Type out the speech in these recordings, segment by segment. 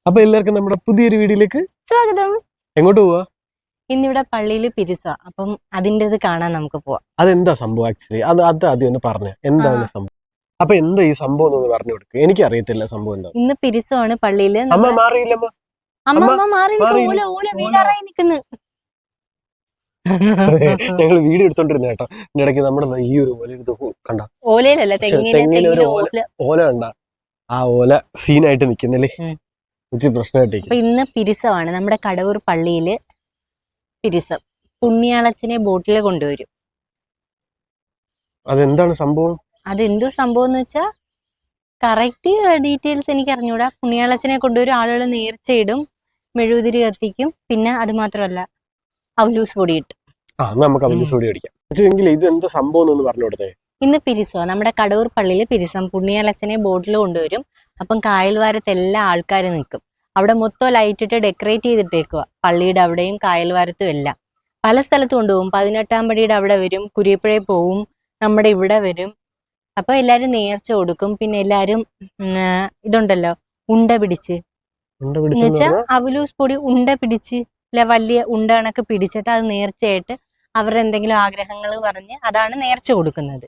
അപ്പൊ എല്ലാവർക്കും നമ്മുടെ പുതിയൊരു വീഡിയോയിലേക്ക് സ്വാഗതം. എങ്ങോട്ട് പോവാ? ഇന്നിവിടെ പള്ളിയിൽ പിരിസ, അപ്പം അതിൻ്റെത് കാണാൻ നമുക്ക് പോവാം. അതെന്താ സംഭവം? ആക്ച്വലി അത് ആദ്യം ഒന്ന് പറഞ്ഞു, എന്താണ് സംഭവം? അപ്പൊ എന്താ ഈ സംഭവം എന്ന് പറഞ്ഞു കൊടുക്കുക. എനിക്ക് അറിയത്തില്ല സംഭവം എന്താ. ഇന്ന് പിരിസമാണ് പള്ളിയില്. അമ്മ മാറിയില്ലമ്മ, വീടാറായി നിൽക്കുന്നു. ഞങ്ങൾ വീഡിയോ എടുത്തോണ്ടിരുന്ന കേട്ടോ. ഇടയ്ക്ക് നമ്മുടെ ഈ ഒരു ഓല കണ്ട, ഓലയിലല്ല തെങ്ങിന് ഒരു ഓല കണ്ട, ആ ഓല സീനായിട്ട് നിക്കുന്നല്ലേ, പ്രശ്നമായിട്ട്. ഇന്ന് പിരിസമാണ് നമ്മുടെ കടവൂർ പള്ളിയില്. പിരിസം പുണ്യാളച്ചനെ ബോട്ടില് കൊണ്ടുവരും. അതെന്താണ് സംഭവം? അതെന്തോ സംഭവം എന്ന് വെച്ചാ കറക്റ്റ് ഡീറ്റെയിൽസ് എനിക്ക് അറിഞ്ഞൂടാ. പുണ്യാളച്ചനെ കൊണ്ടുവരും, ആളുകൾ നേർച്ചയിടും, മെഴുകുതിരി കത്തിക്കും, പിന്നെ അത് മാത്രമല്ല അവലൂസ് പൊടി ഇട്ട് നമുക്ക് അവലൂസ് പൊടി അടിക്കാം. ഇത് എന്താ സംഭവം എന്ന് പറഞ്ഞു കൊടുത്തേ. ഇന്ന് പിരിസോ നമ്മുടെ കടവൂർ പള്ളിയില് പിരിസം പുണ്യാളച്ചനെ ബോട്ടിൽ കൊണ്ടുവരും. അപ്പം കായൽവാരത്ത് എല്ലാ ആൾക്കാരും നിൽക്കും. അവിടെ മൊത്തം ലൈറ്റ് ഇട്ട് ഡെക്കറേറ്റ് ചെയ്തിട്ടേക്കുക. പള്ളിയുടെ അവിടെയും കായൽവാരത്തും എല്ലാം. പല സ്ഥലത്തും കൊണ്ടുപോകും. 18-ാം പടിയുടെ അവിടെ വരും, കുരിയപ്പുഴയിൽ പോവും, നമ്മുടെ ഇവിടെ വരും. അപ്പൊ എല്ലാരും നേർച്ച കൊടുക്കും. പിന്നെ എല്ലാരും ഇതുണ്ടല്ലോ, ഉണ്ട പിടിച്ച് എന്നുവെച്ചാ അവലൂസ് പൊടി ഉണ്ട പിടിച്ച് വലിയ ഉണ്ട കണക്ക് പിടിച്ചിട്ട് അത് നേർച്ചയായിട്ട് അവരുടെ എന്തെങ്കിലും ആഗ്രഹങ്ങൾ പറഞ്ഞ് അതാണ് നേർച്ച കൊടുക്കുന്നത്.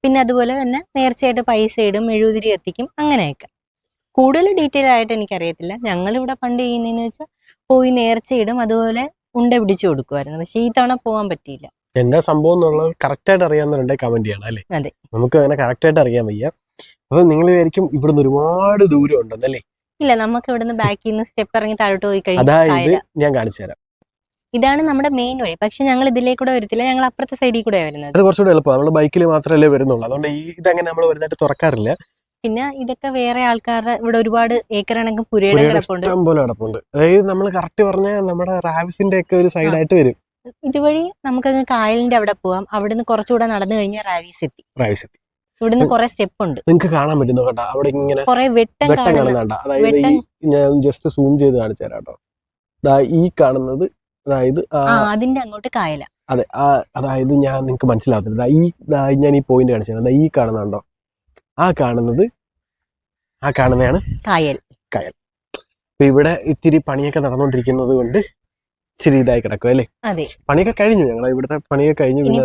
പിന്നെ അതുപോലെ തന്നെ നേർച്ചയായിട്ട് പൈസ ഇടും, മെഴുകുതിരി കത്തിക്കും, അങ്ങനെയൊക്കെ. കൂടുതൽ ഡീറ്റെയിൽ ആയിട്ട് എനിക്കറിയത്തില്ല. ഞങ്ങളിവിടെ പണ്ട് ചെയ്യുന്നതെന്ന് വെച്ചാൽ പോയി നേർച്ചയിടും, അതുപോലെ ഉണ്ട പിടിച്ചു കൊടുക്കുമായിരുന്നു. പക്ഷെ ഈ തവണ പോകാൻ പറ്റിയില്ല. എന്താ സംഭവം എന്നുള്ളത് കറക്റ്റ് ആയിട്ട് അറിയാവുന്നവരുണ്ടെ കമന്റ് ചെയ്യണം അല്ലേ. അതെ, നമുക്ക് അങ്ങനെ കറക്റ്റ് ആയിട്ട് അറിയാൻ വയ്യ. അപ്പൊ നിങ്ങൾ വിചാരിക്കും ഇവിടുന്ന് ഒരുപാട് ദൂരം ഉണ്ടെന്നല്ലേ. ഇല്ല, നമുക്ക് ഇവിടുന്ന് ബാക്കിൽ നിന്ന് സ്റ്റെപ്പ് ഇറങ്ങി താഴോട്ട് പോയി അതായത് കഴിഞ്ഞാൽ ഞാൻ കാണിച്ചു തരാം. ഇതാണ് നമ്മുടെ മെയിൻ വഴി. പക്ഷെ ഞങ്ങൾ ഇതിലേക്കൂടെ വരത്തില്ല, ഞങ്ങൾ അപ്പുറത്തെ സൈഡിൽ കൂടെ വരുന്നത്. അത് കുറച്ചുകൂടെ എളുപ്പമാണ്. നമ്മൾ ബൈക്കിൽ മാത്രമല്ലേ വരുന്നുള്ളൂ. അതുകൊണ്ട് ഇതങ്ങനെ നമ്മൾ വലുതായിട്ട് തുറക്കാറില്ല. പിന്നെ ഇതൊക്കെ വേറെ ആൾക്കാരുടെ ഇവിടെ ഒരുപാട് ഏക്കർ കണക്കും പുരയുടെ കിടപ്പുണ്ട്, ഇഷ്ടം പോലെ കിടപ്പുണ്ട്. അതായത് നമ്മൾ കറക്റ്റ് പറഞ്ഞ നമ്മുടെ റാവിസിന്റെ ഒക്കെ ഒരു സൈഡായിട്ട് വരും. ഇതുവഴി നമുക്കങ്ങ് കായലിന്റെ അവിടെ പോവാം. അവിടുന്ന് കുറച്ചുകൂടെ നടന്നു കഴിഞ്ഞാൽ റാവിസ് എത്തി. ഇവിടുന്ന് കുറെ സ്റ്റെപ്പ് ഉണ്ട്, നിങ്ങൾക്ക് കാണാൻ പറ്റുന്നു കേട്ടോ. അവിടെ ഇങ്ങനെ കുറെ വെട്ടം കാണുന്നുണ്ട്. അതായത് ഞാൻ ജസ്റ്റ് സൂം ചെയ്ത് കാണിച്ചു തരാം കേട്ടോ. ഈ കാണുന്നത് അതായത് അതിന്റെ അങ്ങോട്ട് കായല. അതെ, അതായത് ഞാൻ നിങ്ങൾക്ക് മനസ്സിലാകത്തില്ല. ഞാൻ ഈ പോയിന്റ് കാണിച്ചു തരാം. ഈ കാണുന്നുണ്ടോ? ആ കാണുന്നതാണ് കായൽ. ഇപ്പൊ ഇവിടെ ഇത്തിരി പണിയൊക്കെ നടന്നുകൊണ്ടിരിക്കുന്നത് കൊണ്ട് ഇച്ചിരി ഇതായി കിടക്കും അല്ലേ. പണിയൊക്കെ കഴിഞ്ഞു, ഞങ്ങൾ ഇവിടുത്തെ പണിയൊക്കെ കഴിഞ്ഞു. പിന്നെ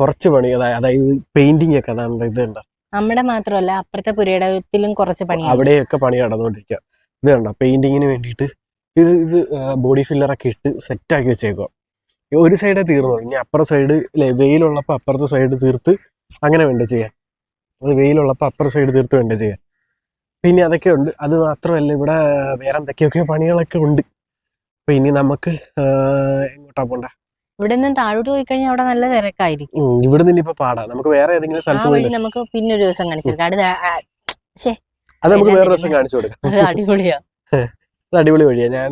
കുറച്ച് പണി, അതായത് പെയിന്റിംഗ് ഒക്കെ, അതാണ് ഇത് കണ്ട. നമ്മുടെ മാത്രമല്ല അപ്പുറത്തെ പുരയിടത്തിലും കുറച്ച് പണി, അവിടെയൊക്കെ പണി നടന്നുകൊണ്ടിരിക്കുക. ഇത് കണ്ട, പെയിന്റിങ്ങിന് വേണ്ടിയിട്ട് ഇത് ബോഡി ഫില്ലറൊക്കെ ഇട്ട് സെറ്റാക്കി വെച്ചേക്കുക. ഒരു സൈഡേ തീർന്നുള്ളൂ. ഇനി അപ്പുറത്തെ സൈഡ് വെയിലുള്ളപ്പോൾ അപ്പുറത്തെ സൈഡ് തീർത്ത് അങ്ങനെ വേണ്ട ചെയ്യാൻ. അത് വെയിലുള്ളപ്പോൾ അപ്പുറത്തെ സൈഡ് തീർത്ത് വേണ്ട ചെയ്യാൻ. പിന്നെ അതൊക്കെ ഉണ്ട്. അത് മാത്രമല്ല ഇവിടെ വേറെ എന്തൊക്കെയൊക്കെ പണികളൊക്കെ ഉണ്ട്. അപ്പൊ ഇനി നമുക്ക് എങ്ങോട്ടാ പോണ്ടേ? ഇവിടെ നിന്ന് താഴോട്ട് പോയി കഴിഞ്ഞാൽ അവിടെ നല്ല തിരക്കായിരിക്കും. ഇവിടെ നിന്ന് ഇപ്പൊ പാടാ. നമുക്ക് വേറെ ഏതെങ്കിലും സ്ഥലത്ത് പോയി നമുക്ക് പിന്നെ ഒരു ദിവസം കാണിച്ചു കൊടുക്കാം. അത് നമുക്ക് വേറെ ദിവസം കാണിച്ചു കൊടുക്കാം. അടിപൊളിയാ, അത് അടിപൊളി വഴിയാ. ഞാൻ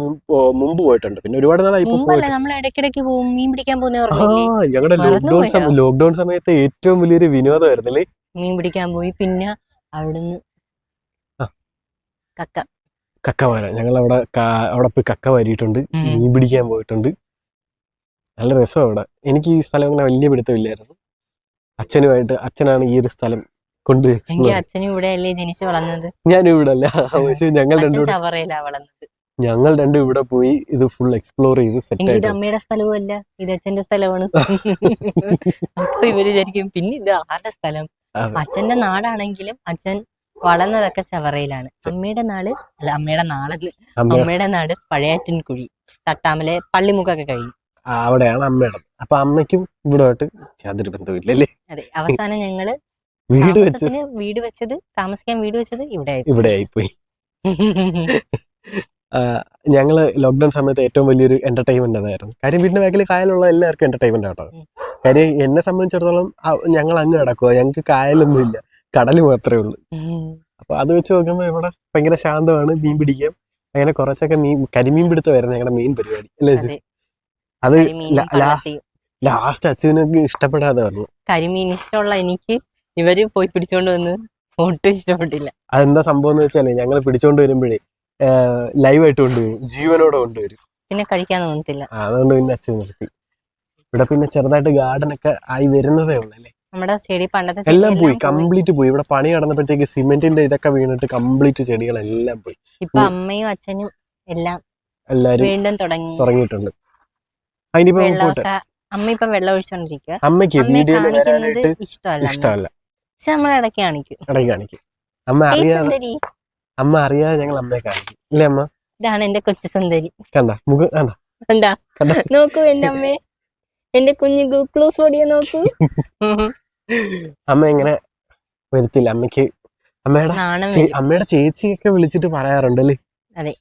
മുമ്പ് പോയിട്ടുണ്ട്. പിന്നെ ഒരുപാട് നാളായി നമ്മൾ ഇടയ്ക്കിടയ്ക്ക് പോകും, മീൻ പിടിക്കാൻ പോകുന്ന. ഞങ്ങളുടെ ലോക്ക്ഡൌൺ സമയത്ത് ഏറ്റവും വലിയൊരു വിനോദമായിരുന്നല്ലേ മീൻ പിടിക്കാൻ പോയി. പിന്നെ അവിടുന്ന് കക്ക വരാം. ഞങ്ങൾ അവിടെ പോയി കക്ക വരിയിട്ടുണ്ട്, മീൻ പിടിക്കാൻ പോയിട്ടുണ്ട്. നല്ല രസമാണ് അവിടെ. എനിക്ക് ഈ സ്ഥലം അങ്ങനെ വലിയ പിടുത്തമില്ലായിരുന്നു. അച്ഛനാണ് ഈ ഒരു സ്ഥലം കൊണ്ട്. അച്ഛനും ഇവിടെ അല്ലേ ജനിച്ചു വളർന്നത്? ഞാനും ഇവിടെ അല്ല, പക്ഷെ ഞങ്ങൾ രണ്ടും ഇവിടെ പോയി ഇത് ഫുൾ എക്സ്പ്ലോർ ചെയ്ത് സെറ്റ് ആയിട്ട്. അമ്മയുടെ സ്ഥലവും അല്ല, ഇത് അച്ഛന്റെ സ്ഥലമാണ്. അപ്പൊ ഇവര് വിചാരിക്കും പിന്നെ ഇത് ആരുടെ സ്ഥലം. അച്ഛന്റെ നാടാണെങ്കിലും അച്ഛൻ വളർന്നതൊക്കെ ചവറയിലാണ്. അമ്മയുടെ നാട് പഴയാറ്റിൻകുഴി, തട്ടാമലെ, പള്ളിമുക്കൊക്കെ കഴിഞ്ഞു. അവിടെയാണ് അമ്മയുടെ. അപ്പൊ അമ്മയ്ക്കും ഇവിടെയായിട്ട് യാതൊരു ബന്ധമില്ലല്ലേ. അതെ, അവസാനം ഞങ്ങള് താമസിക്കാൻ വീട് വെച്ചത് ഇവിടെ ആയിപ്പോയി. ഞങ്ങള് ലോക്ക്ഡൌൺ സമയത്ത് ഏറ്റവും വലിയൊരു എന്റർടൈൻമെന്റ് അതായിരുന്നു. കാര്യം വീടിന്റെ ബാക്കിൽ കായലുള്ള എല്ലാവർക്കും എന്റർടൈൻമെന്റ് ആട്ടോ. കാര്യം എന്നെ സംബന്ധിച്ചിടത്തോളം ഞങ്ങൾ അങ്ങ് കിടക്കുക, ഞങ്ങൾക്ക് കായലൊന്നും ഇല്ല, കടല് മാത്രമേ ഉള്ളൂ. അപ്പൊ അത് വെച്ച് നോക്കുമ്പോ ഇവിടെ ഭയങ്കര ശാന്തമാണ്. മീൻ പിടിക്കാം, അങ്ങനെ കുറച്ചൊക്കെ കരിമീൻ പിടുത്തമായിരുന്നു ഞങ്ങളുടെ മെയിൻ പരിപാടി അല്ലേ. അത് ലാസ്റ്റ് അച്ഛനൊക്കെ ഇഷ്ടപ്പെടാതെ പറഞ്ഞു. കരിമീൻ ഇഷ്ടമുള്ള എനിക്ക് ഇവര് പോയി പിടിച്ചോണ്ട് വന്ന് ഒട്ടും ഇഷ്ടപ്പെട്ടില്ല. അതെന്താ സംഭവം എന്ന് വെച്ചാല് ഞങ്ങൾ പിടിച്ചോണ്ട് വരുമ്പോഴേ ലൈവായിട്ട് കൊണ്ടുവരും, ജീവനോടെ കൊണ്ടുവരും. പിന്നെ കഴിക്കാൻ തോന്നത്തില്ല. അതുകൊണ്ട് പിന്നെ അച്ഛൻ നിർത്തി. ഇവിടെ പിന്നെ ചെറുതായിട്ട് ഗാർഡൻ ഒക്കെ ആയി വരുന്നതേ ഉള്ളൂ അല്ലേ. നമ്മുടെ ചെടി പണ്ടത്തെ എല്ലാം പോയി, ചെടിയെല്ലാം പോയി. കംപ്ലീറ്റ് പോയി. ഇവിടെ പണി നടന്നപ്പോഴത്തേക്ക് സിമെന്റിന്റെ ഇതൊക്കെ വീണിട്ട് കംപ്ലീറ്റ് ചെടികളെല്ലാം പോയി. ഇപ്പൊ അമ്മയും അച്ഛനും എല്ലാം എല്ലാരും വീണ്ടും തുടങ്ങിയിട്ടുണ്ട്. അതിനിപ്പോ പോട്ടെ. വെള്ളമൊക്കെ അമ്മ ഇപ്പം വെള്ളം ഒഴിച്ചോണ്ടിരിക്കുക. അമ്മയ്ക്ക് അമ്മയെ വീഡിയോയിൽ കാണിക്കുന്നത് വരാനായിട്ട് ഇഷ്ടമല്ല. ഇഷ്ടമല്ല. പക്ഷെ നമ്മൾ ഇടയ്ക്ക് കാണിക്കും. ഇടയ്ക്ക് കാണിക്കും. അമ്മ അറിയാതെ ഞങ്ങൾ അമ്മയെ കാണിക്കും, ഇല്ലേ അമ്മ? ഇതാണ് എന്റെ കൊച്ചു സുന്ദരി. കണ്ട മുഖം കണ്ട കണ്ടാ? നോക്കൂ എന്റെ അമ്മയെ, എന്റെ കുഞ്ഞു ഗ്ലൂക്കോസ് പൊടിയെ നോക്കൂ. അമ്മ ഇങ്ങനെ വരുത്തില്ല. അമ്മയ്ക്ക് നാണം അമ്മയുടെ ചേച്ചിയൊക്കെ വിളിച്ചിട്ട് പറയാറുണ്ടല്ലേ? അതെ,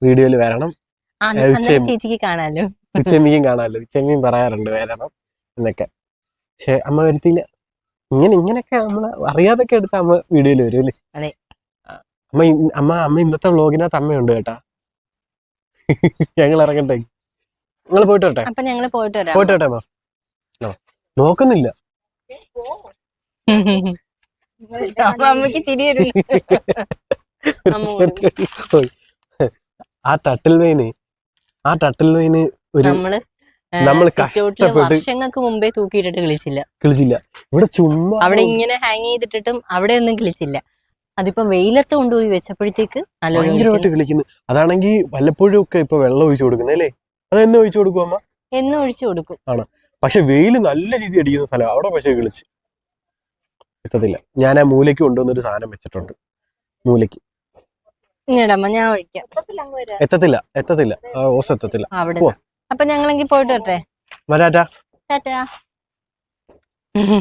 വീഡിയോയിൽ വരണം, ചേച്ചിക്ക് കാണാലോ, ഉച്ചമ്മിക്കും കാണാമല്ലോ. ഉച്ചമ്മിയും പറയാറുണ്ട് വരണം എന്നൊക്കെ. പക്ഷെ അമ്മ വരുത്തില്ല. ഇങ്ങനെയൊക്കെ നമ്മള് അറിയാതൊക്കെ എടുത്ത അമ്മ വീഡിയോയിൽ വരും അല്ലേ? അതെ. അമ്മ ഇന്നത്തെ വ്ളോഗിനകത്ത് അമ്മയുണ്ട് കേട്ടാ. ഞങ്ങൾ ഇറങ്ങട്ടെ, നിങ്ങൾ പോയിട്ട് വരട്ടെ. അപ്പൊ ഞങ്ങള് പോയിട്ട് വരട്ടെ അമ്മ. നോക്കുന്നില്ല. അപ്പൊ അമ്മക്ക് തിരി വരുന്നു. ആ ടട്ടിൽ വെയിന് ഒരു നമ്മള് വർഷങ്ങൾക്ക് മുമ്പേ തൂക്കിയിട്ടിട്ട് കളിച്ചില്ല. ഇവിടെ ചുമ്മാ അവിടെ ഇങ്ങനെ ഹാങ് ചെയ്തിട്ടിട്ടും അവിടെ ഒന്നും കളിച്ചില്ല. അതിപ്പോ വെയിലത്ത് കൊണ്ടുപോയി വെച്ചപ്പോഴത്തേക്ക് ഭയങ്കരമായിട്ട് കളിക്കുന്നു. അതാണെങ്കിൽ വല്ലപ്പോഴും ഒക്കെ ഇപ്പൊ വെള്ളം ഒഴിച്ചു കൊടുക്കുന്നത് അല്ലേ? അതെന്നും ഒഴിച്ചു കൊടുക്കും അമ്മ? എന്നും ഒഴിച്ചു കൊടുക്കും. ആണ്. പക്ഷെ വെയില് നല്ല രീതി അടിക്കുന്ന സ്ഥലം. അവിടെ പക്ഷെ കളിച്ച് എത്തത്തില്ല. ഞാൻ ആ മൂലയ്ക്ക് കൊണ്ടുവന്നൊരു സാധനം വെച്ചിട്ടുണ്ട്. മൂലയ്ക്ക് ഞാൻ ഒഴിക്കാം. എത്തത്തില്ല. ഓസ് എത്തത്തില്ല. അപ്പൊ ഞങ്ങളെങ്കിൽ പോയിട്ട് വരട്ടെ. വരാറ്റാ.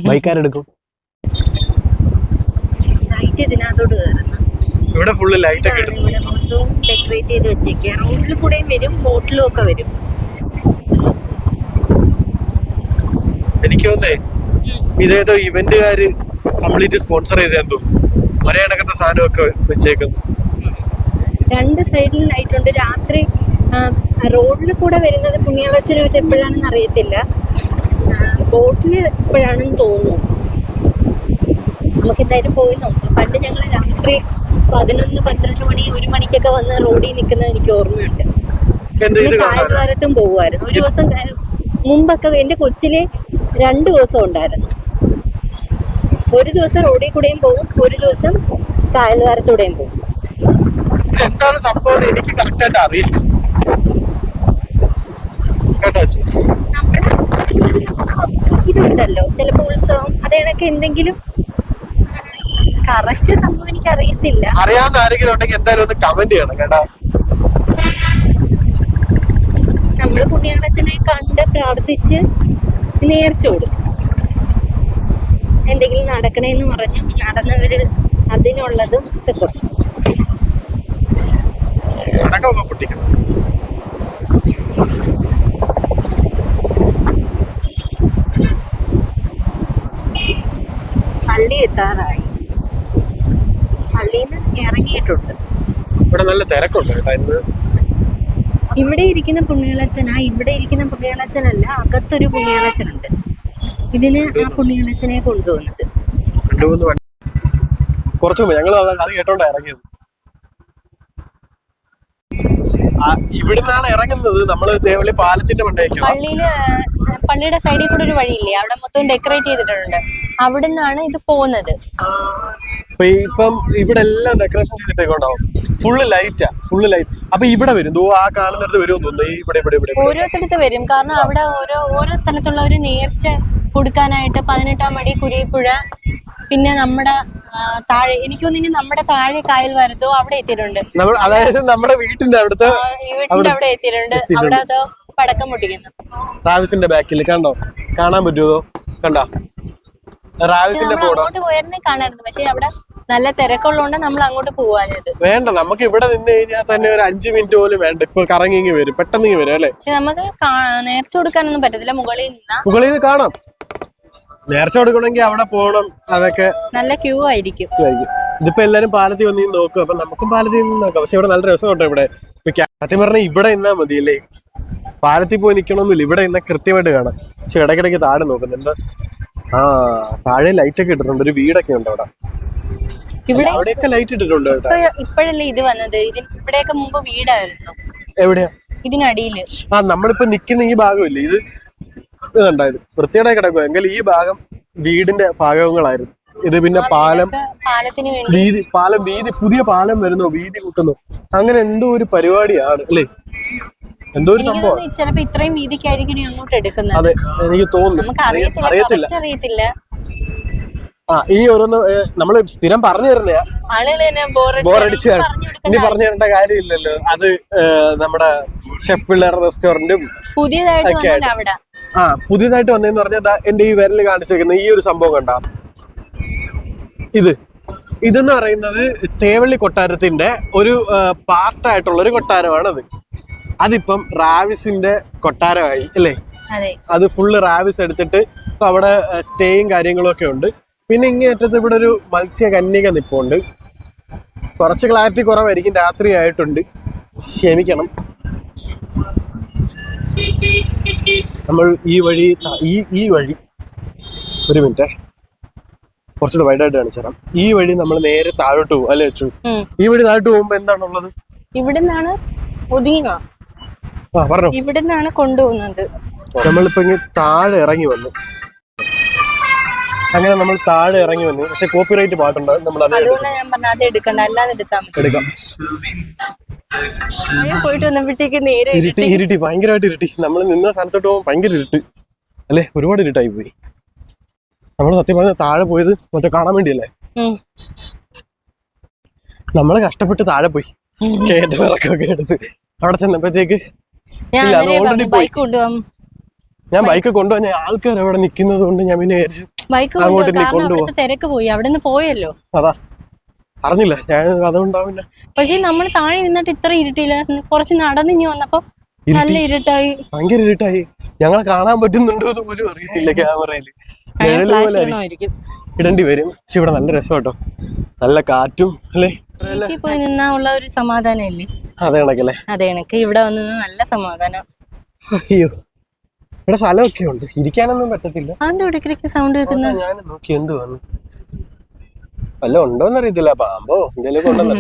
ബൈക്കാരെടുക്കും. ഇതിനകത്തോട്ട് കയറുന്നു. ഇവിടെ ഫുള്ള് ലൈറ്റ് ഒക്കെ ഇവിടെ മൊത്തവും ഡെക്കറേറ്റ് ചെയ്ത് വെച്ചേക്കുക. റോഡിൽ കൂടെയും വരും, ബോട്ടിലും ഒക്കെ വരും. എനിക്ക് തോന്നേ ഇതേതോ ഇവന്റുകാര് കംപ്ലീറ്റ് സ്പോൺസർ ചെയ്തേന്ന് തോന്നുന്നു. ഒരേ കണക്കത്തെ സാധനമൊക്കെ വെച്ചേക്കുന്നു. രണ്ട് സൈഡിൽ ലൈറ്റ് ഉണ്ട്. രാത്രി റോഡിൽ കൂടെ വരുന്നത് പുണ്യാളച്ചനായിട്ട് എപ്പോഴാണെന്ന് അറിയത്തില്ല. ബോട്ടില് എപ്പോഴാണെന്ന് തോന്നുന്നു. നമുക്ക് എന്തായാലും പോയി നോക്കാം. പണ്ട് ഞങ്ങൾ രാത്രി 11, 12 മണി, 1 മണിക്കൊക്കെ വന്ന് റോഡിൽ നിൽക്കുന്നത് എനിക്ക് ഓർമ്മയുണ്ട്. കായൽവാരത്തും പോകുമായിരുന്നു. ഒരു ദിവസം മുമ്പൊക്കെ എന്റെ കൊച്ചിലെ 2 ദിവസം ഉണ്ടായിരുന്നു. ഒരു ദിവസം റോഡിൽ കൂടെയും പോകും, ഒരു ദിവസം കായൽവാരത്തൂടെയും പോകും. എന്താണ് സംഭവം എനിക്ക് കറക്റ്റായിട്ട് അറിയില്ല. ഇതുണ്ടല്ലോ ചിലപ്പോ ഉത്സവം അതേണൊക്കെ എന്തെങ്കിലും കറക്റ്റ് സംഭവം എനിക്ക് അറിയത്തില്ല. അറിയാവുന്ന ആരെങ്കിലും ഉണ്ടെങ്കിൽ എന്തായാലും ഒന്ന് കമന്റ് ചെയ്യണം കേട്ടോ. നമ്മള് പുണ്യാളച്ചനെ കണ്ട് പ്രാർത്ഥിച്ച് നേർച്ച കൊടുക്കും. എന്തെങ്കിലും നടക്കണേന്ന് പറഞ്ഞു നടന്നവര് അതിനുള്ളതും കൊടുക്കും. പള്ളി എത്താറായി. പള്ളിയിൽ നിന്ന് ഇറങ്ങിയിട്ടുണ്ട്. ഇവിടെ നല്ല തിരക്കുണ്ട് കേട്ടോ ഇന്ന്. ഇവിടെ ഇരിക്കുന്ന പുണ്യാളച്ചനല്ല, അകത്തൊരു പുണ്യാളച്ചനുണ്ട്. ഇതിന് ആ പുണ്യാളച്ചനെ കൊണ്ടുവന്നത് കുറച്ചു മുമ്പ് ഞങ്ങൾ അത് കേട്ടോണ്ടാ ഇറങ്ങിയത്. ഇവിടുന്നാണ് ഇറങ്ങുന്നത്. നമ്മള് തേവള്ളി പാലത്തിന്റെ മണ്ടേക്ക്. പള്ളിയുടെ സൈഡിൽ കൂടെ ഒരു വഴിയില്ലേ, അവിടെ മൊത്തം ഡെക്കറേറ്റ് ചെയ്തിട്ടുണ്ട്. അവിടുന്നാണ് ഇത് പോകുന്നത്. ഇപ്പം ഇവിടെ എല്ലാം ഡെക്കറേഷൻ ചെയ്തിട്ടേക്കുണ്ടാവും. Full light. അപ്പൊ ഇവിടെ വരും. ആ കാണുന്നിടത്ത് വരും തോന്നുന്നു. ഓരോരുത്തടുത്ത് വരും. കാരണം അവിടെ ഓരോ സ്ഥലത്തുള്ളവര് നേർച്ച കൊടുക്കാനായിട്ട് 18-ാം പടി കുരിപ്പുഴ, പിന്നെ നമ്മുടെ താഴെ എനിക്ക് തോന്നുന്നു നമ്മുടെ താഴെ കായൽവാരത്തോ അവിടെ എത്തിയിട്ടുണ്ട്. അതായത് നമ്മുടെ വീട്ടിന്റെ അവിടെ എത്തിയിട്ടുണ്ട്. അവിടെ അതോ പടക്കം പൊട്ടിക്കുന്നു. റാവിസിന്റെ ബാക്കിൽ കണ്ടോ, കാണാൻ പറ്റുമോ? കണ്ടോ റാവിസിന്റെ ബോർഡ്. അങ്ങോട്ട് പോയിരുന്നേ കാണായിരുന്നു. പക്ഷെ അവിടെ നല്ല തിരക്കുള്ളതുകൊണ്ട് നമ്മൾ അങ്ങോട്ട് പോവാഞ്ഞത്. വേണ്ട, നമുക്ക് ഇവിടെ നിന്ന് കഴിഞ്ഞാൽ തന്നെ ഒരു 5 മിനിറ്റ് പോലും വേണ്ട. ഇപ്പൊ കറങ്ങി വരും, പെട്ടെന്ന് വരും അല്ലേ? പക്ഷെ നമുക്ക് നേർച്ച കൊടുക്കാനൊന്നും പറ്റത്തില്ല. മുകളിൽ നിന്ന് കാണാം. നേർച്ച കൊടുക്കണമെങ്കിൽ അവിടെ പോകണം. അതൊക്കെ നല്ല ക്യൂ ആയിരിക്കും. ഇതിപ്പോ എല്ലാരും പാലത്തിൽ വന്ന് നോക്കും. അപ്പൊ നമുക്കും പാലത്തിൽ നിന്ന് നോക്കാം. പക്ഷെ ഇവിടെ നല്ല രസം കേട്ടോ. ഇവിടെ സത്യം പറഞ്ഞാൽ ഇവിടെ നിന്നാ മതിയല്ലേ, പാലത്തിൽ പോയി നിക്കണമെന്നില്ല. ഇവിടെ നിന്നാ കൃത്യമായിട്ട് കാണാം. പക്ഷെ ഇടയ്ക്കിടയ്ക്ക് താഴെ നോക്കുന്നുണ്ട്. താഴെ ലൈറ്റ് ഒക്കെ ഇട്ടിട്ടുണ്ട്. ഒരു വീടൊക്കെ ഉണ്ട് അവിടെ. അവിടെയൊക്കെ ലൈറ്റ് ഇട്ടിട്ടുണ്ട് കേട്ടോ. ഇപ്പോഴല്ലേ ഇത് വന്നത്. ഇവിടെയൊക്കെ മുമ്പ് വീടായിരുന്നു. എവിടെയാ? ഇതിനടിയില്. നമ്മളിപ്പോ നിക്കുന്ന ഈ ഭാഗമില്ലേ, ഇത് കണ്ടായത് വൃത്തിയോടെ കിടക്കുക. എങ്കിൽ ഈ ഭാഗം വീടിന്റെ ഭാഗങ്ങളായിരുന്നു. ഇത് പിന്നെ പാലത്തിന് വേണ്ടി വീതി പുതിയ പാലം വരുന്നു, വീതി കൂട്ടുന്നു, അങ്ങനെ എന്തോ ഒരു പരിപാടിയാണ് അല്ലേ, എന്തോ ഒരു സംഭവം. ചിലപ്പോ ഇത്രയും വീതിക്കായിരിക്കും അങ്ങോട്ട് എടുക്കുന്നത്. അതെ, എനിക്ക് തോന്നുന്നു, നമുക്ക് അറിയത്തില്ല. ഈ ഓരോന്ന് നമ്മള് സ്ഥിരം പറഞ്ഞു തരുന്നയാ, ബോറടിച്ച് ഇനി പറഞ്ഞു തരേണ്ട കാര്യമില്ലല്ലോ. അത് നമ്മുടെ ഷെഫ് പിള്ളേർ റെസ്റ്റോറന്റും പുതിയതായിട്ട് വന്നതെന്ന് പറഞ്ഞാൽ എന്റെ ഈ വിരല് കാണിച്ചേക്കുന്ന ഈ ഒരു സംഭവം കണ്ട, ഇതെന്ന് പറയുന്നത് തേവള്ളി കൊട്ടാരത്തിന്റെ ഒരു പാർട്ടായിട്ടുള്ള ഒരു കൊട്ടാരമാണത്. അതിപ്പം റാവിസിന്റെ കൊട്ടാരമായി അല്ലേ. അത് ഫുള്ള് റാവിസ് എടുത്തിട്ട് അവിടെ സ്റ്റേയും കാര്യങ്ങളും ഒക്കെ ഉണ്ട്. പിന്നെ ഇങ്ങേറ്റത്ത് ഇവിടെ ഒരു മത്സ്യകന്യക നിപ്പുണ്ട്. കുറച്ച് ക്ലാരിറ്റി കുറവായിരിക്കും, രാത്രി ആയിട്ടുണ്ട്, ക്ഷമിക്കണം. നമ്മൾ ഈ വഴി ഒരു മിനിറ്റ് കുറച്ചുകൂടെ വൈഡായിട്ട് കാണിച്ചു തരാം. ഈ വഴി നമ്മൾ നേരെ താഴോട്ട് പോകും അല്ലേ അച്ചു? ഈ വഴി താഴോട്ട് പോകുമ്പോ എന്താണുള്ളത്? ഇവിടുന്നാണ് പറഞ്ഞു, ഇവിടുന്നാണ് കൊണ്ടുപോകുന്നത്. നമ്മളിപ്പോ ഇങ്ങനെ താഴെ ഇറങ്ങി വന്നു. അങ്ങനെ നമ്മൾ താഴെ ഇറങ്ങി വന്നു. പക്ഷെ കോപ്പിറൈറ്റ് പാട്ടുണ്ട്, നമ്മൾ എടുക്കാം. ഇരുട്ടി ഭയങ്കരമായിട്ട് ഇരുട്ടി. നമ്മൾ നിന്ന സ്ഥലത്തോട്ട് പോകുമ്പോൾ ഭയങ്കര ഇരുട്ട് അല്ലെ, ഒരുപാട് ഇരുട്ടായി പോയി. നമ്മൾ സത്യം പറഞ്ഞ താഴെ പോയത് മറ്റേ കാണാൻ വേണ്ടിയല്ലേ. നമ്മള് കഷ്ടപ്പെട്ട് താഴെ പോയി കയറ്റമിറക്കൊക്കെ എടുത്ത് അവിടെ ചെന്നപ്പോഴത്തേക്ക് ഓൾറെഡി പോയി. ഞാൻ ബൈക്ക് കൊണ്ടുപോകാൻ ആൾക്കാർ അവിടെ നിൽക്കുന്നത് കൊണ്ട് ഞാൻ പിന്നെ വിചാരിച്ചു അങ്ങോട്ട് കൊണ്ടുപോകാം. തിരക്ക് പോയി, അവിടെ നിന്ന് പോയല്ലോ. അതാ അറിഞ്ഞില്ല ഞാൻ, അതുകൊണ്ടാവില്ല. പക്ഷെ നമ്മൾ താഴെ നിന്നിട്ട് ഇത്ര ഇരുട്ടില്ലായിരുന്നു. കുറച്ച് നടന്നിഞ്ഞു വന്നപ്പോ നല്ല ഇരുട്ടായി, ഭയങ്കര ഇരുട്ടായി. ഞങ്ങളെ കാണാൻ പറ്റുന്നുണ്ടോ എന്ന് പോലും അറിയത്തില്ല. ക്യാമറയില് ഇടേണ്ടി വരും. പക്ഷെ ഇവിടെ നല്ല രസം കേട്ടോ, നല്ല കാറ്റും അല്ലേ. പോയി നിന്നാ ഉള്ള ഒരു സമാധാനം ഇല്ലേ, അതേ കണക്കല്ലേ. അതേ കണക്ക് ഇവിടെ വന്ന് നല്ല സമാധാനം. അയ്യോ, ഇവിടെ സ്ഥലമൊക്കെ ഉണ്ട്, ഇരിക്കാനൊന്നും പറ്റത്തില്ല. സൗണ്ട് കേൾക്കുന്ന ഞാൻ നോക്കി എന്ത് വന്നു വല്ല ഉണ്ടോന്ന് അറിയത്തില്ല, പാമ്പോ എന്തെങ്കിലും ഉണ്ടെന്ന്.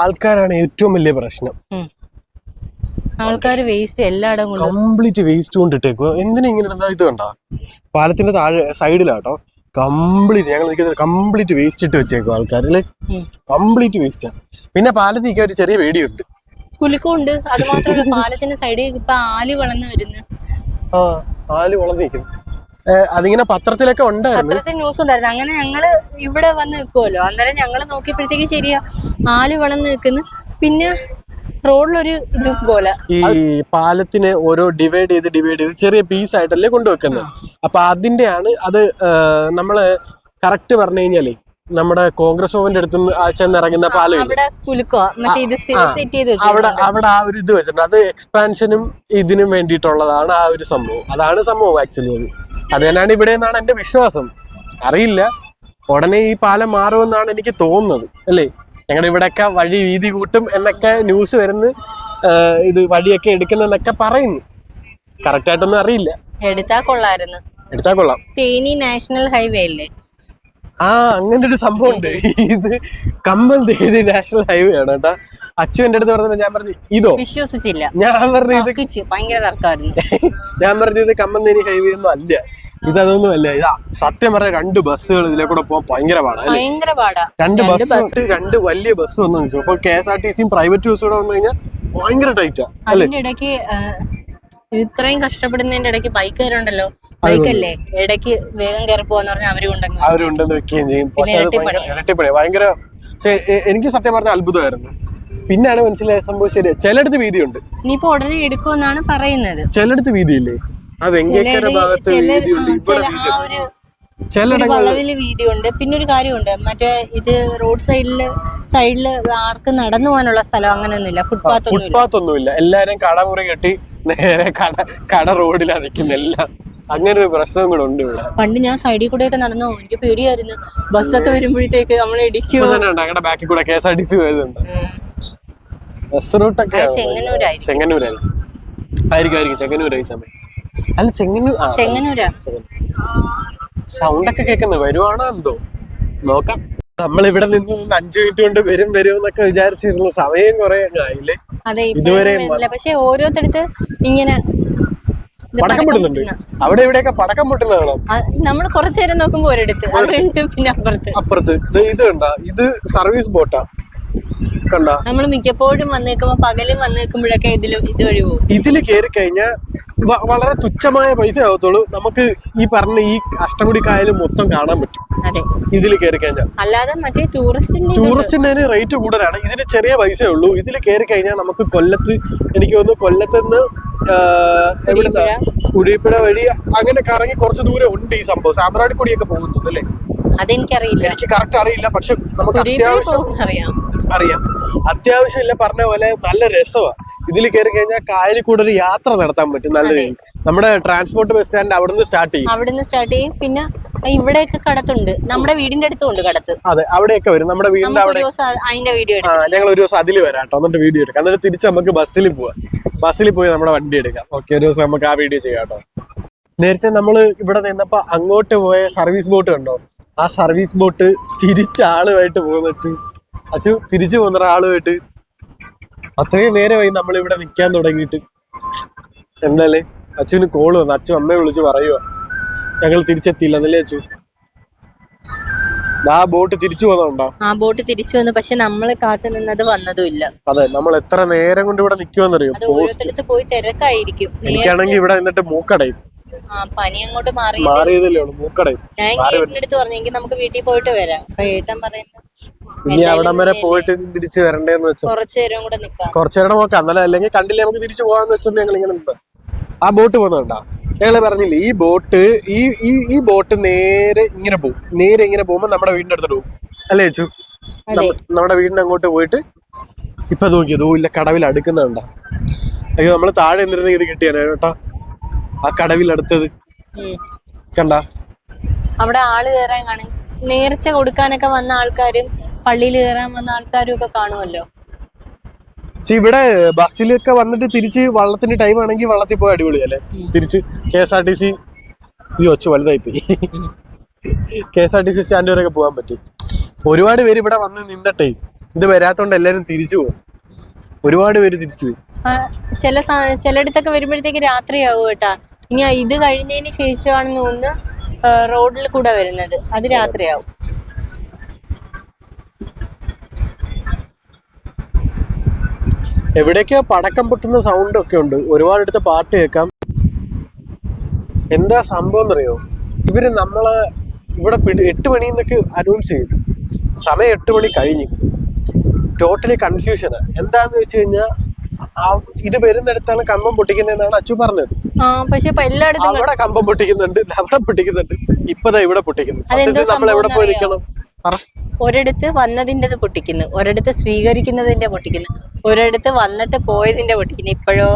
ആൾക്കാരാണ് ഏറ്റവും വലിയ പ്രശ്നം. ആൾക്കാര് വേസ്റ്റ് എല്ലായിടം കംപ്ലീറ്റ് വേസ്റ്റ് കൊണ്ടിട്ടേക്കോ. എന്തിനാ ഇങ്ങനെ ഇത് കണ്ടോ, പാലത്തിന്റെ താഴെ സൈഡിലാട്ടോ കംപ്ലീറ്റ് ഞങ്ങൾ നിൽക്കുന്നത് കംപ്ലീറ്റ് വേസ്റ്റ് ഇട്ട് വെച്ചേക്കോ ആൾക്കാരല്ലേ, കംപ്ലീറ്റ് വേസ്റ്റാ. പിന്നെ പാലത്തേക്ക് ഒരു ചെറിയ പേടിയുണ്ട്, കുലുക്കുണ്ട്. അത് മാത്രമല്ല പാലത്തിന്റെ സൈഡിൽ ഇപ്പൊ ആല് വളർന്നു വരുന്നു. ആല് വളർന്നു നിൽക്കുന്നു. അതിങ്ങനെ പത്രത്തിലൊക്കെ ഉണ്ടായിരുന്നു, ന്യൂസ് ഉണ്ടായിരുന്നു. അങ്ങനെ ഞങ്ങള് ഇവിടെ വന്ന് നിൽക്കുമല്ലോ, അന്നേരം ഞങ്ങള് നോക്കിയപ്പോഴത്തേക്ക് ശരിയാ ആല് വളർന്നു നിൽക്കുന്നു. പിന്നെ റോഡിലൊരു ഇത് പോലെ ഈ പാലത്തിനെ ഓരോ ഡിവൈഡ് ചെയ്ത് ചെറിയ പീസ് ആയിട്ടല്ലേ കൊണ്ടുവെക്കുന്നത്. അപ്പൊ അതിന്റെയാണ് അത്. നമ്മള് കറക്റ്റ് പറഞ്ഞു കഴിഞ്ഞാലേ നമ്മുടെ കോൺഗ്രസ് ഭവന്റെ അടുത്ത് ചെന്നിറങ്ങുന്ന പാലം അവിടെ ആ ഒരു ഇത് വെച്ചിട്ടുണ്ട്. അത് എക്സ്പാൻഷനും ഇതിനും വേണ്ടിയിട്ടുള്ളതാണ് ആ ഒരു സംഭവം. അതാണ് സംഭവം ആക്ച്വലി. അത് തന്നെയാണ് ഇവിടെ എന്നാണ് എന്റെ വിശ്വാസം. അറിയില്ല, ഉടനെ ഈ പാലം മാറുമെന്നാണ് എനിക്ക് തോന്നുന്നത് അല്ലേ. ഞങ്ങളുടെ ഇവിടെയൊക്കെ വഴി വീതി കൂട്ടും എന്നൊക്കെ ന്യൂസ് വരുന്നു, ഇത് വഴിയൊക്കെ എടുക്കുന്നൊക്കെ പറയുന്നു. കറക്റ്റ് ആയിട്ടൊന്നും അറിയില്ല. എടുത്താ കൊള്ളാം. തേനി നാഷണൽ ഹൈവേ അല്ലേ? അങ്ങനെ ഒരു സംഭവം ഉണ്ട്. ഇത് കമ്പം തേനി നാഷണൽ ഹൈവേ ആണ് കേട്ടാ. അച്ചു എന്റെ അടുത്ത് പറഞ്ഞത് ഞാൻ പറഞ്ഞു ഇതോ, വിശ്വസിച്ചില്ല. ഞാൻ പറഞ്ഞു ഇത് ഭയങ്കര തർക്കമായിരുന്നു. ഞാൻ പറഞ്ഞു ഇത് കമ്പം തേനി ഹൈവേ ഒന്നും അല്ല, ഇതൊന്നും അല്ല. ഇതാ സത്യം പറഞ്ഞ 2 ബസ്സുകൾ ഇതിലെ കൂടെ പോകാൻ ഭയങ്കര പാടാ. 2 വലിയ ബസ് വന്നു വെച്ചു. അപ്പൊ KSRTC പ്രൈവറ്റ് ബസ് കൂടെ വന്നു കഴിഞ്ഞാൽ ഭയങ്കര ടൈറ്റാ അല്ലേ. ഇടയ്ക്ക് ഇത്രയും കഷ്ടപ്പെടുന്നതിന്റെ ഇടയ്ക്ക് ബൈക്കുകാരുണ്ടല്ലോ, ബൈക്കല്ലേ ഇടയ്ക്ക് വേഗം കയറി പോവാന്ന് പറഞ്ഞാൽ അവരുണ്ടെന്ന് വെക്കുകയും ചെയ്യും. പക്ഷെ അത് ഇരട്ടിപ്പണി ഭയങ്കര. പക്ഷെ എനിക്ക് സത്യം പറഞ്ഞ അത്ഭുതമായിരുന്നു. പിന്നാണ് മനസ്സിലായ സംഭവം ശരിയാ. ചിലയിടത്ത് വീതിയുണ്ട്, ഇനിയിപ്പോ ഉടനെ എടുക്കുമെന്നാണ് പറയുന്നത്. ചിലയിടത്ത് വീതിയില്ലേ, ആ വെങ്കേക്കര ഭാഗത്ത് വീതിയുണ്ട്, വളവില് വീതിയുണ്ട്. പിന്നെ ഒരു കാര്യമുണ്ട്, മറ്റേ ഇത് റോഡ് സൈഡില് ആർക്ക് നടന്നു പോകാനുള്ള സ്ഥലം അങ്ങനെയൊന്നുമില്ല, ഫുട്പാത്ത് ഒന്നുമില്ല. എല്ലാരും കടമുറി കെട്ടി നേരെ കട റോഡിലാണ് നിൽക്കുന്നെല്ലാം. അങ്ങനെ ഒരു പ്രശ്നം കൂടെ ഉണ്ട് ഇവിടെ. പണ്ട് ഞാൻ സൈഡിൽ കൂടെ ഒക്കെ നടന്നു, എനിക്ക് പേടിയായിരുന്നു. ബസ്സൊക്കെ വരുമ്പോഴത്തേക്ക് നമ്മളെ ഇടിക്കും. ഞങ്ങളുടെ ബാക്കിൽ കൂടെ KSRTC പോയതുണ്ട്. ബസ് റൂട്ടൊക്കെ ചെങ്ങന്നൂരായി ചെങ്ങന്നൂരായി സമയം. അല്ല ചെങ്ങന്നൂരാ. സൗണ്ടൊക്കെ കേൾക്കുന്നത് വരുവാണോ എന്തോ നോക്കാം. നമ്മളിവിടെ നിന്ന് 5 മിനിറ്റ് കൊണ്ട് വരും എന്നൊക്കെ വിചാരിച്ചിരുന്നു. സമയം കുറെ ആയില്ലേ ഇതുവരെ. പക്ഷെ ഓരോരുത്തടുത്ത് ഇങ്ങനെ ഇത് പടക്കം പൊട്ടുന്നുണ്ട്. അവിടെ ഇവിടെയൊക്കെ പടക്കം പൊട്ടുന്നതാണോ? നമ്മൾ കുറച്ചു നേരം നോക്കുമ്പോ ഒരിടത്ത്, അത് കഴിഞ്ഞ് പിന്നെ അപ്പുറത്ത് ഇത് കണ്ട, ഇത് സർവീസ് ബോട്ടാ കണ്ട. നമ്മൾ മിക്കപ്പോഴും വന്നേക്കുമ്പോ പകലും വന്നേക്കുമ്പോഴൊക്കെ ഇതുവഴി പോകും. ഇതില് കയറി കഴിഞ്ഞാൽ വളരെ തുച്ഛമായ പൈസ ആവത്തുള്ളൂ. നമുക്ക് ഈ പറഞ്ഞ ഈ അഷ്ടമുടി കായൽ മൊത്തം കാണാൻ പറ്റും ഇതിൽ കയറി കഴിഞ്ഞാൽ. അല്ലാതെ മറ്റേ ടൂറിസ്റ്റിന്റെ റേറ്റ് കൂടുതലാണ്. ഇതിന് ചെറിയ പൈസ ഉള്ളൂ. ഇതിൽ കയറി കഴിഞ്ഞാൽ നമുക്ക് കൊല്ലത്ത്, എനിക്ക് തോന്നുന്നു കൊല്ലത്തുനിന്ന് എവിടുന്ന കുഴിപ്പുഴ വഴി അങ്ങനെ കറങ്ങി കുറച്ച് ദൂരം ഉണ്ട് ഈ സംഭവം. സാമ്പ്രാണിക്കൊടിയൊക്കെ പോകുന്നുണ്ട് അല്ലേ? അതെനിക്കറിയില്ല, എനിക്ക് കറക്റ്റ് അറിയില്ല. പക്ഷെ നമുക്ക് അത്യാവശ്യം അറിയാം. അത്യാവശ്യം ഇല്ല പറഞ്ഞ പോലെ നല്ല രസമാണ്. ഇതിൽ കയറി കഴിഞ്ഞാൽ കായലിൽ കൂടെ ഒരു യാത്ര നടത്താൻ പറ്റും. നല്ല രീതിയിൽ നമ്മുടെ ട്രാൻസ്പോർട്ട് ബസ് സ്റ്റാൻഡ് അവിടുന്ന് സ്റ്റാർട്ട് ചെയ്യും. പിന്നെ ഇവിടെയൊക്കെ കടത്തുണ്ട്, നമ്മുടെ വീടിന്റെ അടുത്തുണ്ട് കടത്ത്. അതെ, അവിടെയൊക്കെ വരും. നമ്മുടെ വീടിന്റെ അവിടെ അതിന്റെ വീഡിയോ ഞങ്ങൾ ഒരു ദിവസം അതിൽ വരാം കേട്ടോ. എന്നിട്ട് വീഡിയോ എടുക്കാം. എന്നിട്ട് തിരിച്ച് നമുക്ക് ബസ്സിൽ പോവാം. ബസ്സിൽ പോയി നമ്മുടെ വണ്ടി എടുക്കാം. ഓക്കെ, ഒരു ദിവസം നമുക്ക് ആ വീഡിയോ ചെയ്യാം കേട്ടോ. നേരത്തെ നമ്മൾ ഇവിടെ നിന്നപ്പോ അങ്ങോട്ട് പോയ സർവീസ് ബോട്ട് കണ്ടോ? ആ സർവീസ് ബോട്ട് തിരിച്ച് ആളുമായിട്ട് പോകുന്നു. അച്ചു തിരിച്ചു പോകുന്ന ആളുമായിട്ട് അത്രയും നേരമായി നമ്മളിവിടെ നിൽക്കാൻ തുടങ്ങിയിട്ട്. എന്തായാലും അച്ചുവിന് കോള് വന്നു. അച്ചു അമ്മയെ വിളിച്ച് പറയുക ഞങ്ങൾ തിരിച്ചെത്തിയില്ല എന്നല്ലേ അച്ചു? ആ ബോട്ട് തിരിച്ചു പോകുന്നുണ്ടോ? ആ ബോട്ട് തിരിച്ചു വന്നു, പക്ഷെ നമ്മള് കാത്തു നിന്നത് വന്നതുമില്ല. അതെ, നമ്മൾ എത്ര നേരം കൊണ്ട് ഇവിടെ നിൽക്കുമെന്നറിയോ? പോയി തിരക്കായിരിക്കും. എനിക്കാണെങ്കിൽ ഇവിടെ നിന്നിട്ട് മൂക്കടയും. പനി അങ്ങോട്ട് മാറിയതല്ലേ ഉള്ളൂ, മൂക്കടയും. ഞാൻ എടുത്ത് പറഞ്ഞെങ്കിൽ നമുക്ക് വീട്ടിൽ പോയിട്ട് വരാം. അപ്പൊ ഏട്ടൻ പറയുന്നു ഇനി അവിടം വരെ പോയിട്ട് തിരിച്ചു വരണ്ടേന്ന് വെച്ചാൽ കുറച്ചു നേരം കൂടെ നിക്കാം. കുറച്ചു നേരം നോക്കാം. എന്നാലും അല്ലെങ്കിൽ കണ്ടില്ലേ നമുക്ക് തിരിച്ചു പോകാന്ന് വെച്ചോണ്ട് ഞങ്ങൾ ഇങ്ങനെ നിൽക്കാം. ആ ബോട്ട് പോകുന്നുണ്ടാ? ഞങ്ങള് പറഞ്ഞില്ലേ ഈ ബോട്ട് ഈ ബോട്ട് നേരെ ഇങ്ങനെ പോകും. നേരെ ഇങ്ങനെ പോകുമ്പോ നമ്മുടെ വീടിന്റെ അടുത്തോട്ട് പോകും അല്ലേ ചേച്ചു? നമ്മുടെ വീടിന്റെ അങ്ങോട്ട് പോയിട്ട് ഇപ്പൊ നോക്കിയതോ ഇല്ല കടവിൽ അടുക്കുന്നുണ്ടാ? അയ്യോ, നമ്മള് താഴെ എന്തിരുന്ന ഇത് കിട്ടിയാണ് കേട്ടോ. ആ കടവിൽ അടുത്തത് കണ്ട. അവിടെ ആള് കയറാൻ കാണും. നേർച്ച കൊടുക്കാനൊക്കെ വന്ന ആൾക്കാരും പള്ളിയിൽ കയറാൻ വന്ന ആൾക്കാരും ഒക്കെ കാണുമല്ലോ. പക്ഷെ ഇവിടെ ബസ്സിലൊക്കെ വന്നിട്ട് തിരിച്ച് വള്ളത്തിന്റെ ടൈം ആണെങ്കിൽ വള്ളത്തിൽ പോയി അടിപൊളിയല്ലേ? തിരിച്ച് KSRTC ഒച്ച വലുതായി പോയി. KSRTC സ്റ്റാൻഡ് വരെയൊക്കെ പോകാൻ പറ്റും. ഒരുപാട് പേര് ഇവിടെ വന്ന് നിന്നിട്ടേ ഇത് വരാത്തോണ്ട് എല്ലാരും തിരിച്ചു പോകും. ഒരുപാട് പേര് തിരിച്ചു പോയി. ചിലയിടത്തൊക്കെ വരുമ്പോഴത്തേക്ക് രാത്രിയാവും കേട്ടാ. ഇനി ഇത് കഴിഞ്ഞതിന് ശേഷമാണെന്ന് തോന്നുന്നു റോഡിൽ കൂടെ വരുന്നത്. അത് രാത്രിയാവും. എവിടെയൊക്കെയോ പടക്കം പൊട്ടുന്ന സൗണ്ട് ഒക്കെ ഉണ്ട്. ഒരുപാടടുത്ത് പാട്ട് കേൾക്കാം. എന്താ സംഭവം എന്നറിയോ? ഇവര് നമ്മളെ ഇവിടെ 8 മണിന്നൊക്കെ അനൗൺസ് ചെയ്തു. സമയം 8 മണി കഴിഞ്ഞു. ടോട്ടലി കൺഫ്യൂഷനാ. എന്താന്ന് വെച്ച് കഴിഞ്ഞാൽ ഇത് വരുന്നിടത്താണ് കമ്പം പൊട്ടിക്കുന്നതെന്നാണ് അച്ചു പറഞ്ഞത്. പക്ഷെ അവിടെ കമ്പം പൊട്ടിക്കുന്നുണ്ട്, അവിടെ പൊട്ടിക്കുന്നുണ്ട്, ഇപ്പതാ ഇവിടെ പൊട്ടിക്കുന്നു. നമ്മൾ എവിടെ പോയി നിൽക്കണം? ഒരിടത്ത് വന്നതിന്റെ പൊട്ടിക്കുന്നു, ഒരിടത്ത് സ്വീകരിക്കുന്നതിന്റെ പൊട്ടിക്കുന്നു, ഒരിടത്ത് വന്നിട്ട് പോയതിന്റെ പൊട്ടിക്കുന്നു. ഇപ്പോഴോ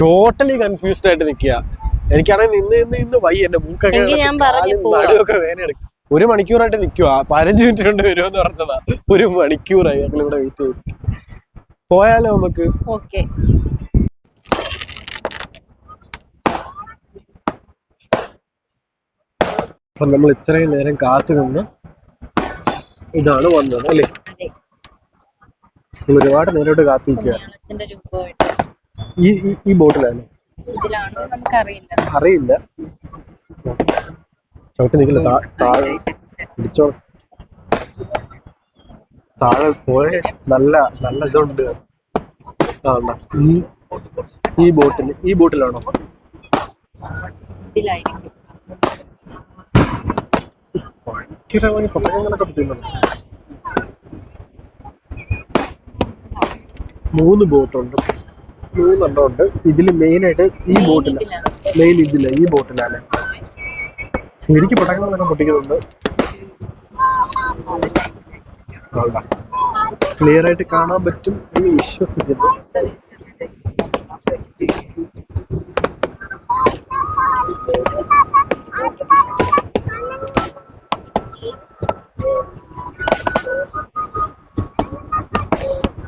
ടോട്ടലി കൺഫ്യൂസ്ഡ് ആയിട്ട് നിൽക്കുക. എനിക്കാണെങ്കിൽ നിന്ന് വയ്യ. എന്റെ മൂക്കൊക്കെ നടുവൊക്കെ വേദനയെടുക്കും. 1 മണിക്കൂറായിട്ട് നിൽക്കുക. 15 മിനിറ്റ് കൊണ്ട് വരുമെന്ന് പറഞ്ഞതാ. 1 മണിക്കൂറായി ഞങ്ങൾ ഇവിടെ വെയിറ്റ് ചെയ്ത്. പോയാലോ നമുക്ക്? ഓക്കെ. അപ്പൊ നമ്മൾ ഇത്രയും നേരം കാത്തു നിന്ന് ഇതാണ് വന്നത് അല്ലേ? ഒരുപാട് നേരോട്ട് കാത്തിരിക്കുക. ഈ ബോട്ടിലാണ്? അറിയില്ല. ചോട്ട് നിൽക്കില്ല. താഴെ പിടിച്ചോ. താഴെ പോയ നല്ല ഇതുണ്ട്. ഈ ബോട്ടിലാണോ? ഭയങ്കരമായി പടക്കങ്ങളൊക്കെ പറ്റുന്നുണ്ട്. 3 ബോട്ടുണ്ട്, 3 എണ്ണം ഉണ്ട്. ഇതില് മെയിനായിട്ട് ഈ ബോട്ടിലാണ്. മെയിൻ ഇതില്ല, ഈ ബോട്ടിലാണ് ശരിക്കും പടക്കങ്ങളൊക്കെ പൊട്ടിക്കുന്നുണ്ട്. ക്ലിയർ ആയിട്ട് കാണാൻ പറ്റും എന്ന് വിശ്വസിക്കുന്നു.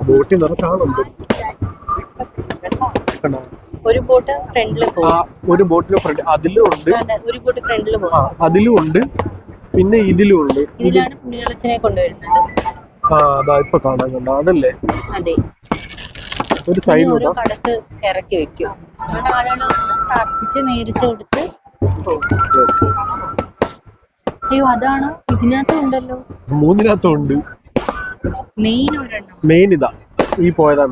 ബോട്ടിൽ നിറച്ച ആളുണ്ട്. ഒരു ബോട്ട് ഫ്രണ്ടിൽ പോകും, ഒരു ബോട്ടിന് ഫ്രണ്ട് അതിലും ഉണ്ട്, ഒരു ബോട്ട് ഫ്രണ്ടിൽ പോകും, അതിലും ഉണ്ട്, പിന്നെ ഇതിലും ഉണ്ട്. ഇതിലാണ് പുണ്യാളച്ചനെ കൊണ്ടുവരുന്നത്. അതാ ഇപ്പൊ കാണാൻ കണ്ടോ? അതല്ലേ? അതെ. ഒരു ഇനി സൈഡിൽ ഓരോ കടത്ത് ഇറക്കി വെക്കും. എന്നിട്ട് ആളുകൾ വന്ന് പ്രാർത്ഥിച്ച് നേരിച്ച് കൊടുത്ത് പോകും. അയ്യോ അതാണോ ഇതിനകത്തും ഉണ്ടല്ലോ. 3-നകത്തും ഉണ്ട്. മെയിൻ ഒരെണ്ണം. മെയിൻ ഇതാ, ഈ പോയതാ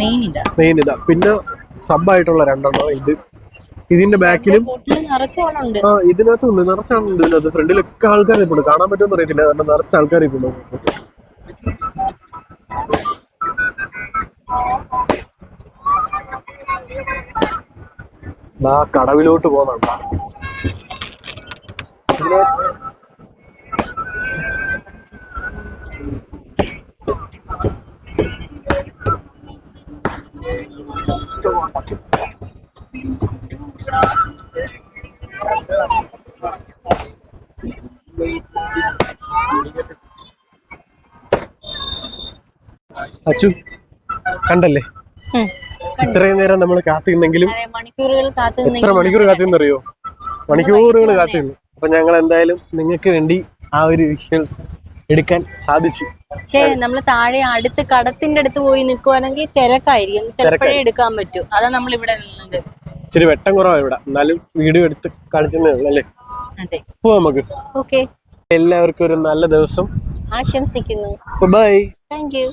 മെയിൻ ഇതാ. പിന്നെ സബായിട്ടുള്ള 2 ഇത്. ഇതിന്റെ ബാക്കിലും ബോട്ടിൽ നിറച്ച് ആളുണ്ട്. ഇതിനകത്തുണ്ട്, നിറച്ചാളുണ്ട്. ഇതിനകത്ത് ഫ്രണ്ടിലൊക്കെ ആൾക്കാർ ഇപ്പോൾ കാണാൻ പറ്റുമെന്ന് അറിയത്തില്ല, കാരണം നിറച്ച ആൾക്കാർ ഇപ്പോൾ. കടവിലോട്ട് പോകുന്നുണ്ടോ? അച്ചു കണ്ടല്ലേ, ഇത്രയും നേരം നമ്മൾ കാത്തിരുന്നെങ്കിലും മണിക്കൂറുകൾ എത്ര മണിക്കൂർ കാത്തിരുന്നറിയോ? മണിക്കൂറുകൾ കാത്തിരുന്നു. അപ്പൊ ഞങ്ങൾ എന്തായാലും നിങ്ങൾക്ക് വേണ്ടി ആ ഒരു വിഷ്വൽസ് എടുക്കാൻ സാധിച്ചു. പക്ഷേ നമ്മൾ താഴെ അടുത്ത് കടത്തിന്റെ അടുത്ത് പോയി നിൽക്കുവാണെങ്കിൽ തിരക്കായിരിക്കും, ചിലപ്പോഴേ എടുക്കാൻ പറ്റൂ. അതാ നമ്മൾ ഇവിടെ നിന്നത്. ഇച്ചിരി വെട്ടം കുറവാണ് ഇവിടെ, എന്നാലും വീഡിയോ എടുത്ത് കാണിച്ചതേ ഉള്ളൂ അല്ലേ? അതെ, പോവാം നമുക്ക്. ഓക്കെ. എല്ലാവർക്കും ഒരു നല്ല ദിവസം ആശംസിക്കുന്നു. ബൈ. Thank you.